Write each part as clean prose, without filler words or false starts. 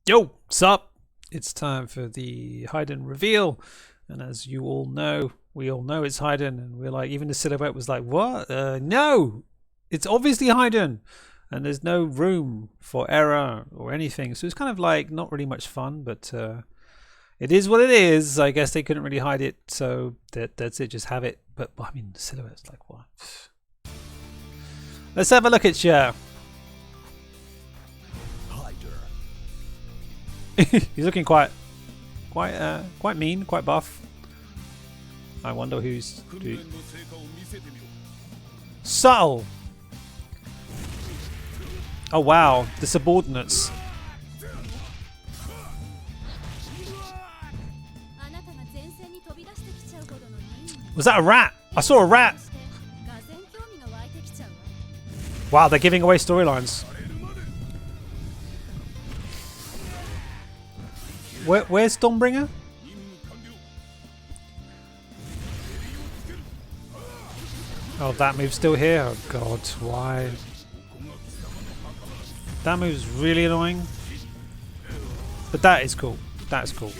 Yo, sup? It's time for the Heidern reveal, and as you all know, we all know it's Heidern, and we're like, even the silhouette was like, what? No, it's obviously Heidern, and there's no room for error or anything. So it's kind of like not really much fun, but it is what it is. I guess they couldn't really hide it, so that's it. Just have it. But I mean, the silhouette's like what? Let's have a look at you. He's looking quite mean, quite buff. I wonder who's subtle. Oh wow, the subordinates. Was that a rat? I saw a rat. Wow, they're giving away storylines. Where's Stormbringer? Oh, that move's still here? Oh god, why? That move's really annoying. But that is cool. That's cool.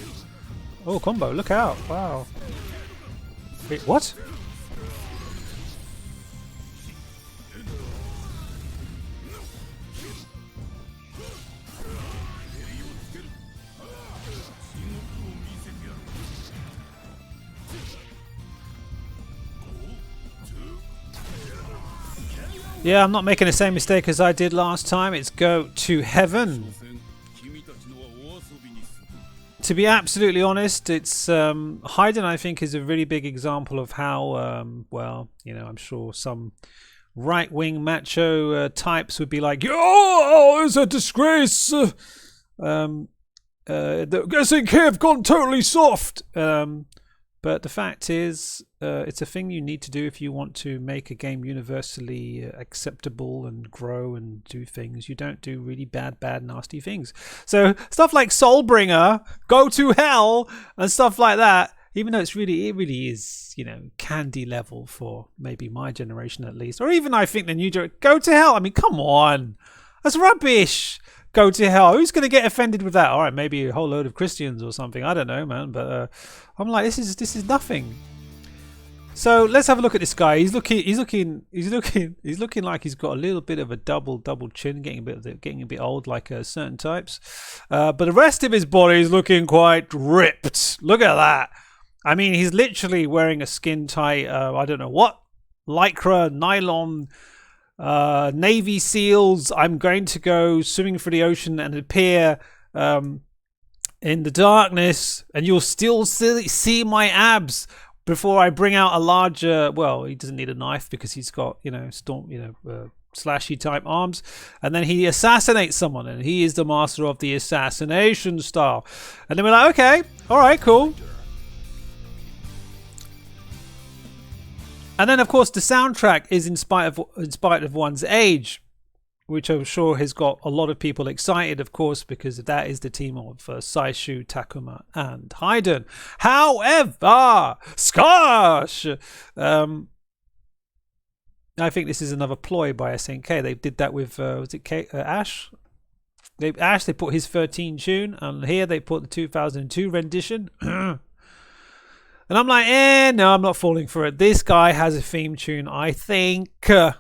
Oh, combo, look out. Wow. Wait, what? Yeah, I'm not making the same mistake as I did last time. It's go to heaven. To be absolutely honest, it's Heidern, I think, is a really big example of how, well, you know, I'm sure some right-wing macho types would be like, oh, it's a disgrace. The SNK have gone totally soft. But the fact is, it's a thing you need to do if you want to make a game universally acceptable and grow and do things. You don't do really bad, nasty things. So stuff like Soulbringer, Go to Hell, and stuff like that, even though it really is, you know, candy level for maybe my generation at least, or even I think the new generation. Go to Hell. I mean, come on, that's rubbish. Go to hell. Who's going to get offended with that? All right, maybe a whole load of Christians or something. I don't know, man. But I'm like, this is nothing. So let's have a look at this guy. He's looking like he's got a little bit of a double chin, getting a bit old, like certain types. But the rest of his body is looking quite ripped. Look at that. I mean, he's literally wearing a skin tight. I don't know what, lycra, nylon. Navy SEALs. I'm going to go swimming through the ocean and appear in the darkness, and you'll still see my abs before I bring out a larger. Well, he doesn't need a knife because he's got, you know, slashy type arms, and then he assassinates someone, and he is the master of the assassination style. And then we're like, okay, all right, cool. And then, of course, the soundtrack is in spite of one's age, which I'm sure has got a lot of people excited, of course, because that is the team of Saishu, Takuma, and Heidern. However, Skosh! I think this is another ploy by SNK. They did that with, was it Ash? They put his 13 tune, and here they put the 2002 rendition. And I'm like, no, I'm not falling for it. This guy has a theme tune, I think, of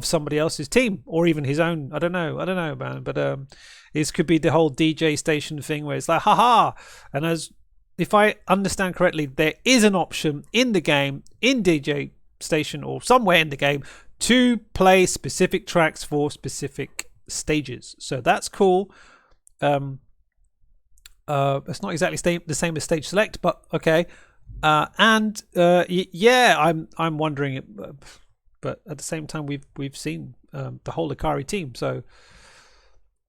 somebody else's team, or even his own. I don't know, man. But this could be the whole DJ station thing where it's like, haha. And if I understand correctly, there is an option in the game, in DJ station or somewhere in the game, to play specific tracks for specific stages. So that's cool. It's not exactly the same as stage select, but okay. Yeah, I'm wondering, but at the same time, we've seen the whole Ikari team. So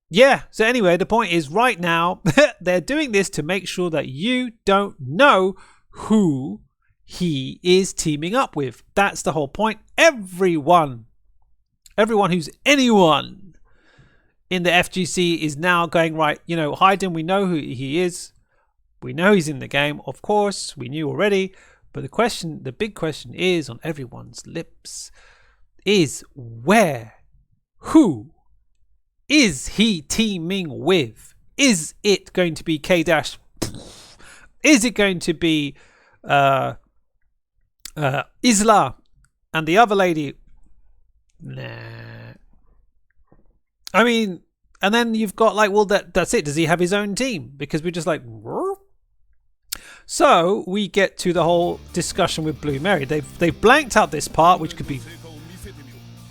yeah. So anyway, the point is, right now they're doing this to make sure that you don't know who he is teaming up with. That's the whole point. Everyone who's anyone in the FGC is now going, right, you know, Heidern, we know who he is. We know he's in the game, of course, we knew already, but the big question is on everyone's lips is who is he teaming with? Is it going to be K dash? Is it going to be Isla and the other lady? Nah. I mean, and then you've got like, well, that's it. Does he have his own team? Because we're just like, Rrr. So we get to the whole discussion with Blue Mary. They've blanked out this part, which could be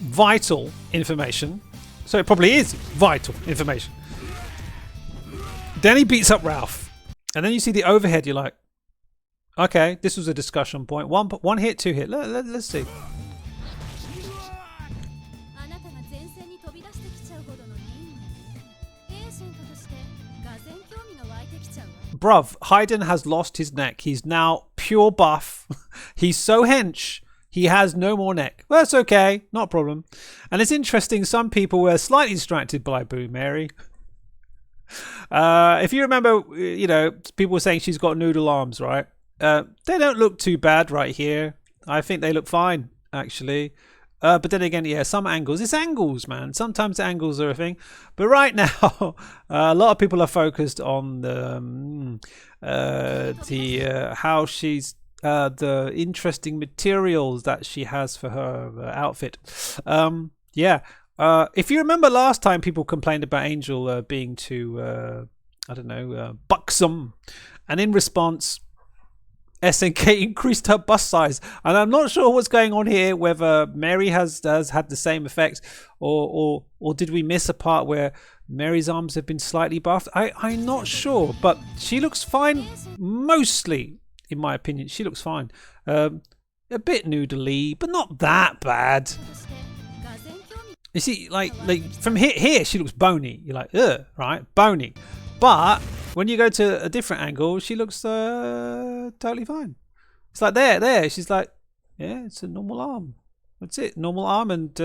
vital information. So it probably is vital information. Then he beats up Ralph, and then you see the overhead. You're like, okay, this was a discussion point. One hit, two hit. Let's see. Bruv, Heidern has lost his neck. He's now pure buff. He's so hench. He has no more neck. Well, that's okay. Not a problem. And it's interesting, some people were slightly distracted by Blue Mary. If you remember, you know, people were saying she's got noodle arms, right? They don't look too bad right here. I think they look fine, actually. But then again, yeah, some angles. It's angles, man. Sometimes angles are a thing. But right now, a lot of people are focused on the how she's the interesting materials that she has for her outfit. Yeah. If you remember last time, people complained about Angel being too, I don't know, buxom, and in response, SNK increased her bust size, and I'm not sure what's going on here. Whether Mary has had the same effect, or did we miss a part where Mary's arms have been slightly buffed? I'm not sure, but she looks fine. Mostly, in my opinion, she looks fine. A bit noodly, but not that bad. You see, like from here, she looks bony. You're like, ugh, right, bony. But when you go to a different angle, she looks totally fine. It's like there. She's like, yeah, it's a normal arm. That's it, normal arm, and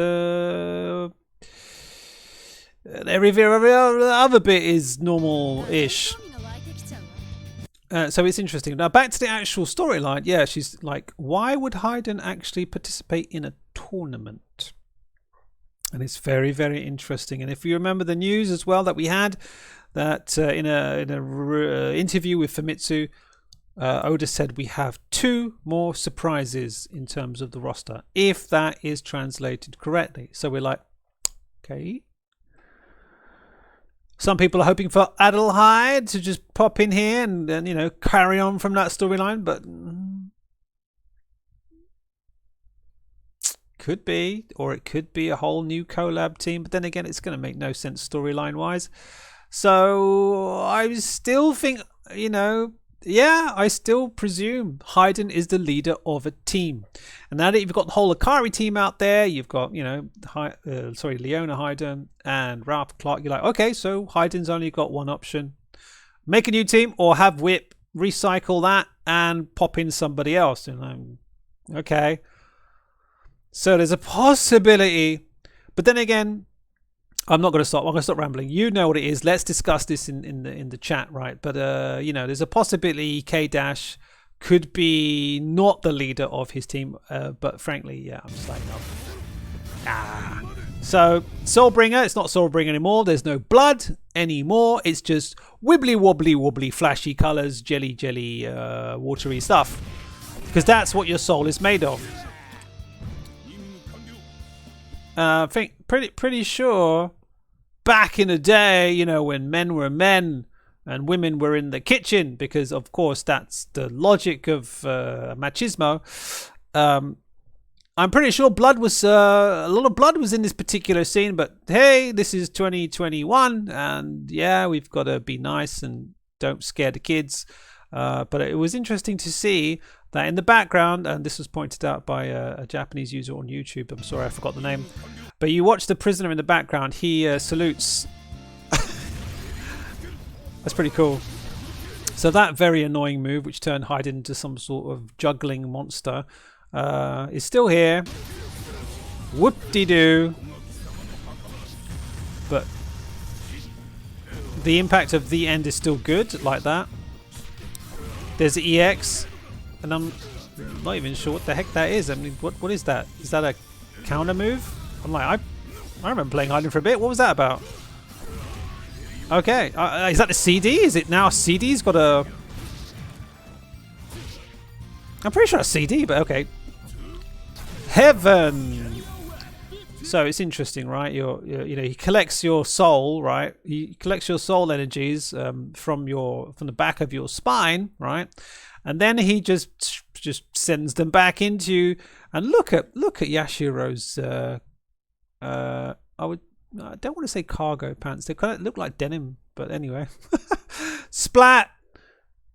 every other bit is normal-ish. So it's interesting. Now back to the actual storyline. Yeah, she's like, why would Heidern actually participate in a tournament? And it's very, very interesting. And if you remember the news as well that we had, that in a interview with Famitsu, Oda said we have 2 more surprises in terms of the roster, if that is translated correctly. So we're like, okay. Some people are hoping for Adelheid to just pop in here and you know, carry on from that storyline, but could be, or it could be a whole new collab team. But then again, it's going to make no sense storyline wise. So I still think, you know, yeah, I still presume Heidern is the leader of a team. And now that you've got the whole Akari team out there, you've got, you know, Leona Heidern and Ralph Clark. You're like, okay, so Heidern's only got one option: make a new team, or have Whip recycle that and pop in somebody else. And I'm okay. So there's a possibility, but then again, I'm not going to stop. I'm going to stop rambling. You know what it is. Let's discuss this in the chat, right? But you know, there's a possibility K Dash could be not the leader of his team. But frankly, yeah, I'm just like, no. So Soulbringer, it's not Soulbringer anymore. There's no blood anymore. It's just wibbly wobbly flashy colors, jelly watery stuff, because that's what your soul is made of. I think pretty sure back in the day, you know, when men were men and women were in the kitchen, because of course that's the logic of machismo. I'm pretty sure blood was a lot of blood was in this particular scene, but hey, this is 2021, and yeah, we've got to be nice and don't scare the kids. But it was interesting to see that in the background, and this was pointed out by a Japanese user on YouTube. I'm sorry, I forgot the name. But you watch the prisoner in the background. He salutes. That's pretty cool. So that very annoying move, which turned Heidern into some sort of juggling monster, is still here. Whoop-de-doo. But the impact of the end is still good, like that. There's the EX, and I'm not even sure what the heck that is. I mean, what is that? Is that a counter move? I'm like, I remember playing Heidern for a bit. What was that about? Okay, is that the CD? Is it now CD's got a... I'm pretty sure a CD, but okay. Heaven. So it's interesting, right? You know, he collects your soul, right? He collects your soul energies from the back of your spine, right? And then he just sends them back into you. And look at Yashiro's. I don't want to say cargo pants. They kind of look like denim, but anyway. Splat.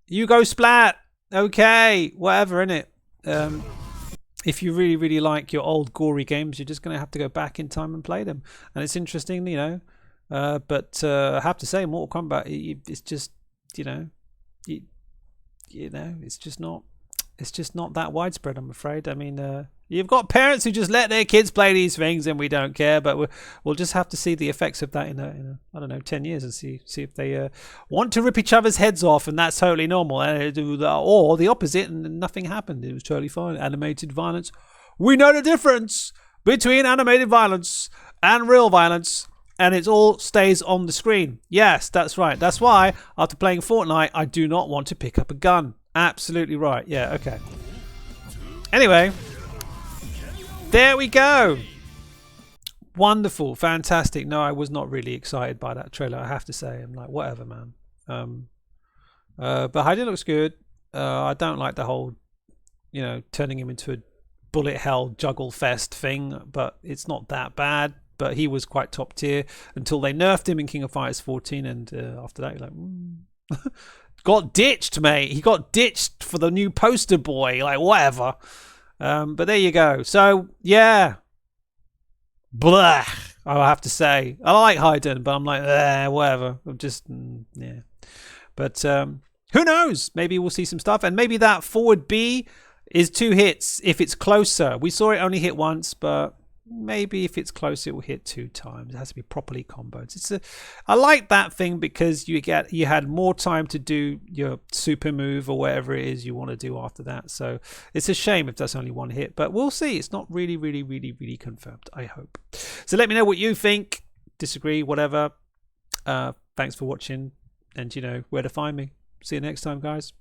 You go splat. Okay, whatever, innit? If you really like your old gory games, you're just going to have to go back in time and play them. And it's interesting, you know. But I have to say, Mortal Kombat, it's just, you know, it's just not that widespread, I'm afraid. I mean, you've got parents who just let their kids play these things, and we don't care. But we'll just have to see the effects of that in a I don't know, 10 years, and see if they want to rip each other's heads off, and that's totally normal, or the opposite, and nothing happened. It was totally fine. Animated violence. We know the difference between animated violence and real violence. And it all stays on the screen. Yes, that's right. That's why, after playing Fortnite, I do not want to pick up a gun. Absolutely right. Yeah, okay. Anyway, there we go. Wonderful. Fantastic. No, I was not really excited by that trailer, I have to say. I'm like, whatever, man. But Heidern looks good. I don't like the whole, you know, turning him into a bullet hell juggle fest thing, but it's not that bad. But he was quite top tier until they nerfed him in King of Fighters 14, and after that, you're like, got ditched, mate. He got ditched for the new poster boy, like whatever. But there you go. So yeah, blah. I have to say, I like Heidern, but I'm like, whatever. I'm just yeah. But who knows? Maybe we'll see some stuff, and maybe that forward B is 2 hits if it's closer. We saw it only hit once, but maybe if it's close, it will hit 2 times. It has to be properly comboed. I like that thing because you had more time to do your super move or whatever it is you want to do after that. So it's a shame if that's only 1 hit, but we'll see. It's not really confirmed, I hope. So let me know what you think. Disagree, whatever. Thanks for watching, and you know where to find me. See you next time, guys.